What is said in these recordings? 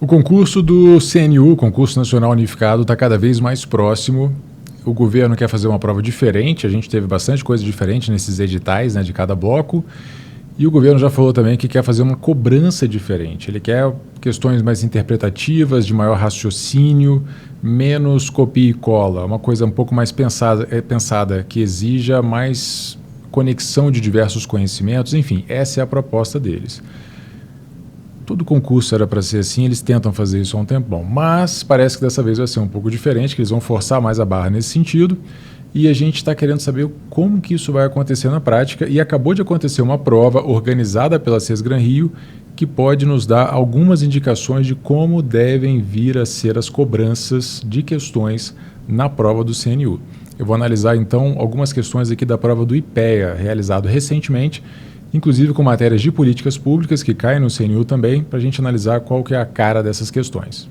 O concurso do CNU, Concurso Nacional Unificado, está cada vez mais próximo. O governo quer fazer uma prova diferente, a gente teve bastante coisa diferente nesses editais, né, de cada bloco. E o governo já falou também que quer fazer uma cobrança diferente. Ele quer questões mais interpretativas, de maior raciocínio, menos copia e cola, uma coisa um pouco mais pensada que exija mais conexão de diversos conhecimentos. Enfim, essa é a proposta deles. Todo concurso era para ser assim, eles tentam fazer isso há um tempão, mas parece que dessa vez vai ser um pouco diferente, que eles vão forçar mais a barra nesse sentido, e a gente está querendo saber como que isso vai acontecer na prática, e acabou de acontecer uma prova organizada pela Sesgran Rio, que pode nos dar algumas indicações de como devem vir a ser as cobranças de questões na prova do CNU. Eu vou analisar então algumas questões aqui da prova do IPEA, realizado recentemente, inclusive com matérias de políticas públicas que caem no CNU também, para a gente analisar qual que é a cara dessas questões.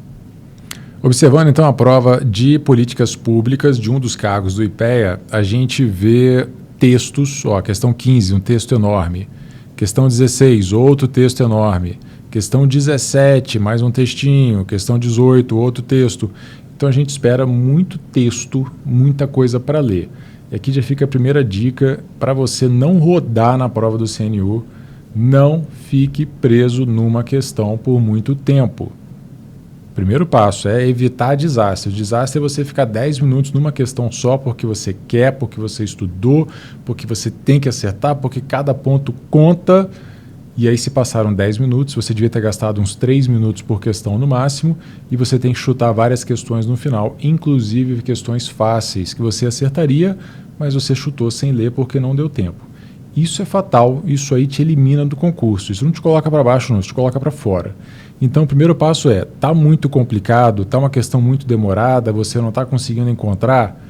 Observando então a prova de políticas públicas de um dos cargos do IPEA, a gente vê textos, questão 15, um texto enorme, questão 16, outro texto enorme, questão 17, mais um textinho, questão 18, outro texto. Então a gente espera muito texto, muita coisa para ler. E aqui já fica a primeira dica para você não rodar na prova do CNU, não fique preso numa questão por muito tempo. Primeiro passo é evitar desastre. O desastre é você ficar 10 minutos numa questão só porque você quer, porque você estudou, porque você tem que acertar, porque cada ponto conta. E aí se passaram 10 minutos, você devia ter gastado uns 3 minutos por questão no máximo e você tem que chutar várias questões no final, inclusive questões fáceis que você acertaria, mas você chutou sem ler porque não deu tempo. Isso é fatal, isso aí te elimina do concurso, isso não te coloca para baixo não, isso te coloca para fora. Então o primeiro passo é, está muito complicado, está uma questão muito demorada, você não está conseguindo encontrar,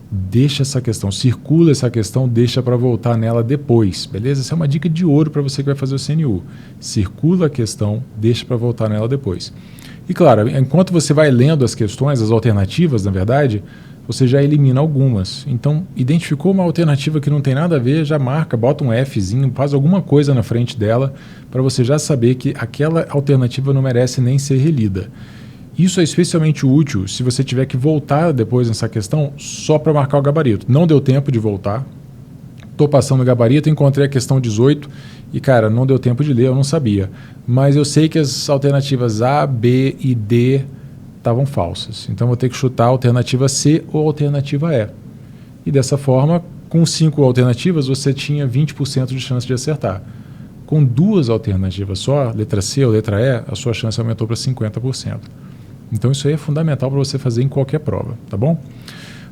deixa essa questão, circula essa questão, deixa para voltar nela depois, beleza? Essa é uma dica de ouro para você que vai fazer o CNU. Circula a questão, deixa para voltar nela depois. E claro, enquanto você vai lendo as questões, as alternativas, na verdade, você já elimina algumas. Então, identificou uma alternativa que não tem nada a ver, já marca, bota um Fzinho, faz alguma coisa na frente dela, para você já saber que aquela alternativa não merece nem ser relida. Isso é especialmente útil se você tiver que voltar depois nessa questão só para marcar o gabarito. Não deu tempo de voltar, estou passando o gabarito, encontrei a questão 18 e, cara, não deu tempo de ler, eu não sabia. Mas eu sei que as alternativas A, B e D estavam falsas. Então, vou ter que chutar a alternativa C ou a alternativa E. E dessa forma, com 5 alternativas, você tinha 20% de chance de acertar. Com 2 alternativas só, letra C ou letra E, a sua chance aumentou para 50%. Então isso aí é fundamental para você fazer em qualquer prova, tá bom?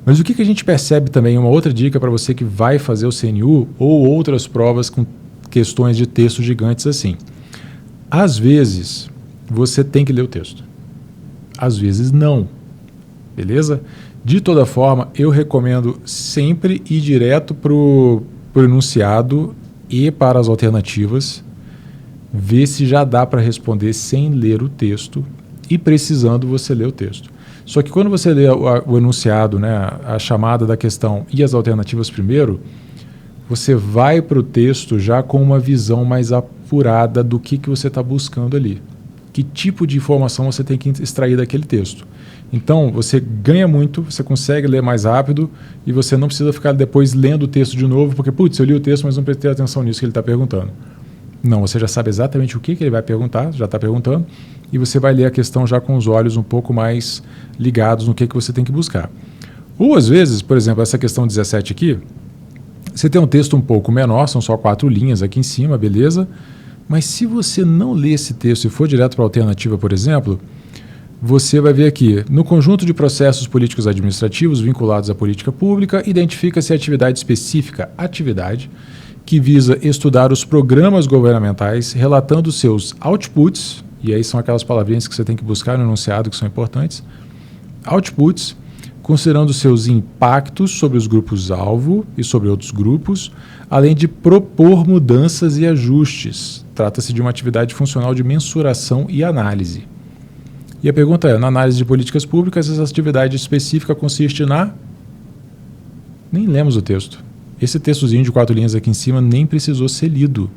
Mas o que a gente percebe também, uma outra dica para você que vai fazer o CNU ou outras provas com questões de texto gigantes assim. Às vezes, você tem que ler o texto. Às vezes não, beleza? De toda forma, eu recomendo sempre ir direto para o enunciado e para as alternativas, ver se já dá para responder sem ler o texto, e precisando você ler o texto. Só que quando você lê o enunciado, né, a chamada da questão e as alternativas primeiro, você vai para o texto já com uma visão mais apurada do que você está buscando ali. Que tipo de informação você tem que extrair daquele texto. Então, você ganha muito, você consegue ler mais rápido e você não precisa ficar depois lendo o texto de novo, porque, putz, eu li o texto, mas não prestei atenção nisso que ele está perguntando. Não, você já sabe exatamente o que ele vai perguntar, já está perguntando, e você vai ler a questão já com os olhos um pouco mais ligados no que você tem que buscar. Ou às vezes, por exemplo, essa questão 17 aqui, você tem um texto um pouco menor, são só 4 linhas aqui em cima, beleza? Mas se você não ler esse texto e for direto para a alternativa, por exemplo, você vai ver aqui, no conjunto de processos políticos administrativos vinculados à política pública, identifica-se a atividade específica, que visa estudar os programas governamentais, relatando seus outputs, e aí são aquelas palavrinhas que você tem que buscar no enunciado que são importantes, outputs, considerando seus impactos sobre os grupos-alvo e sobre outros grupos, além de propor mudanças e ajustes. Trata-se de uma atividade funcional de mensuração e análise. E a pergunta é, na análise de políticas públicas, essa atividade específica consiste na... Nem lemos o texto. Esse textozinho de 4 linhas aqui em cima nem precisou ser lido.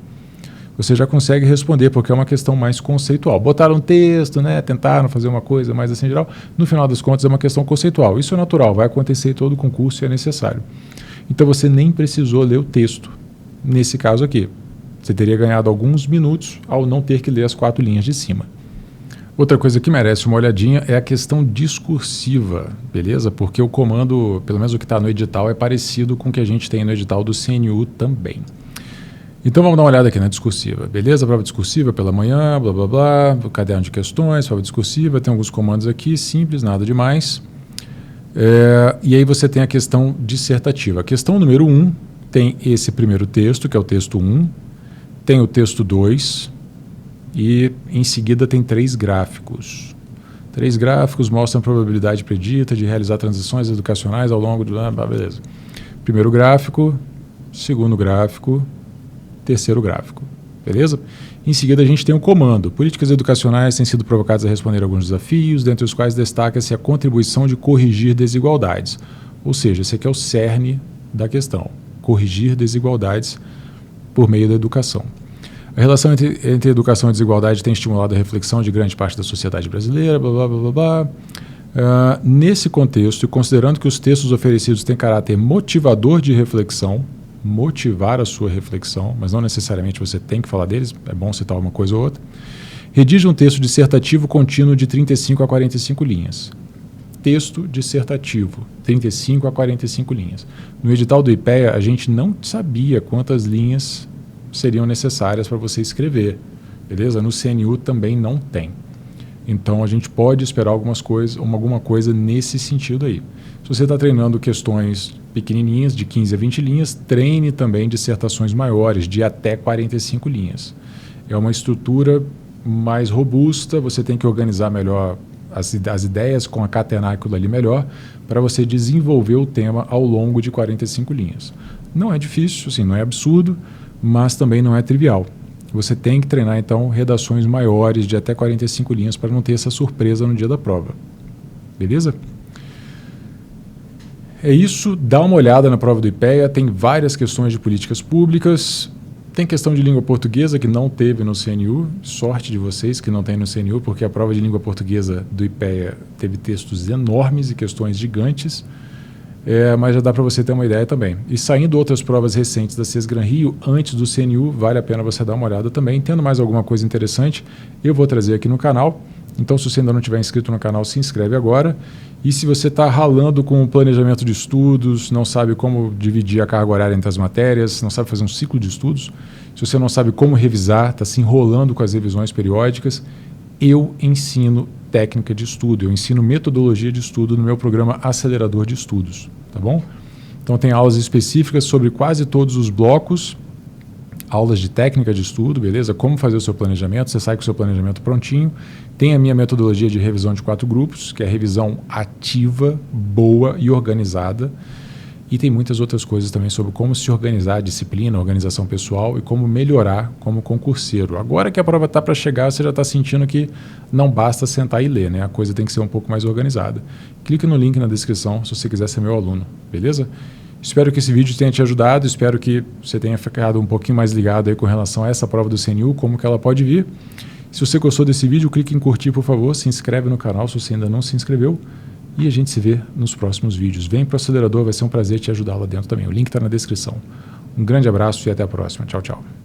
você já consegue responder, porque é uma questão mais conceitual. Botaram um texto, né, tentaram fazer uma coisa mais assim geral, no final das contas é uma questão conceitual. Isso é natural, vai acontecer em todo concurso e é necessário. Então você nem precisou ler o texto, nesse caso aqui. Você teria ganhado alguns minutos ao não ter que ler as 4 linhas de cima. Outra coisa que merece uma olhadinha é a questão discursiva, beleza? Porque o comando, pelo menos o que está no edital, é parecido com o que a gente tem no edital do CNU também. Então vamos dar uma olhada aqui na discursiva, beleza? Prova discursiva pela manhã, blá blá blá, caderno de questões, prova discursiva, tem alguns comandos aqui, simples, nada demais. E aí você tem a questão dissertativa. A questão número 1 tem esse primeiro texto, que é o texto 1, tem o texto 2 e em seguida tem 3 gráficos. 3 gráficos mostram a probabilidade predita de realizar transições educacionais ao longo do... beleza. Primeiro gráfico, segundo gráfico, terceiro gráfico, beleza? Em seguida a gente tem o comando. Políticas educacionais têm sido provocadas a responder a alguns desafios, dentre os quais destaca-se a contribuição de corrigir desigualdades. Ou seja, esse aqui é o cerne da questão. Corrigir desigualdades por meio da educação. A relação entre educação e desigualdade tem estimulado a reflexão de grande parte da sociedade brasileira, blá, blá, blá, blá, blá. Nesse contexto, e considerando que os textos oferecidos têm caráter motivador de reflexão, motivar a sua reflexão, mas não necessariamente você tem que falar deles, é bom citar uma coisa ou outra, redige um texto dissertativo contínuo de 35 a 45 linhas. Texto dissertativo, 35 a 45 linhas. No edital do IPEA, a gente não sabia quantas linhas seriam necessárias para você escrever, beleza? No CNU também não tem. Então a gente pode esperar alguma coisa nesse sentido aí. Se você está treinando questões pequenininhas, de 15 a 20 linhas, treine também dissertações maiores, de até 45 linhas. É uma estrutura mais robusta, você tem que organizar melhor as ideias, concatenar aquilo ali melhor, para você desenvolver o tema ao longo de 45 linhas. Não é difícil, assim, não é absurdo, mas também não é trivial. Você tem que treinar, então, redações maiores de até 45 linhas para não ter essa surpresa no dia da prova. Beleza? É isso, dá uma olhada na prova do IPEA, tem várias questões de políticas públicas, tem questão de língua portuguesa que não teve no CNU, sorte de vocês que não tem no CNU, porque a prova de língua portuguesa do IPEA teve textos enormes e questões gigantes, mas já dá para você ter uma ideia também. E saindo outras provas recentes da Sesgran Rio, antes do CNU, vale a pena você dar uma olhada também. Tendo mais alguma coisa interessante, eu vou trazer aqui no canal. Então, se você ainda não tiver inscrito no canal, se inscreve agora. E se você está ralando com o planejamento de estudos, não sabe como dividir a carga horária entre as matérias, não sabe fazer um ciclo de estudos, se você não sabe como revisar, está se enrolando com as revisões periódicas, eu ensino técnica de estudo, eu ensino metodologia de estudo no meu programa Acelerador de Estudos, tá bom? Então tem aulas específicas sobre quase todos os blocos, aulas de técnica de estudo, beleza? Como fazer o seu planejamento, você sai com o seu planejamento prontinho. Tem a minha metodologia de revisão de 4 grupos, que é revisão ativa, boa e organizada. E tem muitas outras coisas também sobre como se organizar a disciplina, a organização pessoal e como melhorar como concurseiro. Agora que a prova está para chegar, você já está sentindo que não basta sentar e ler, né? A coisa tem que ser um pouco mais organizada. Clique no link na descrição se você quiser ser meu aluno, beleza? Espero que esse vídeo tenha te ajudado, espero que você tenha ficado um pouquinho mais ligado aí com relação a essa prova do CNU, como que ela pode vir. Se você gostou desse vídeo, clique em curtir, por favor, se inscreve no canal se você ainda não se inscreveu. E a gente se vê nos próximos vídeos. Vem para o Acelerador, vai ser um prazer te ajudar lá dentro também. O link está na descrição. Um grande abraço e até a próxima. Tchau, tchau.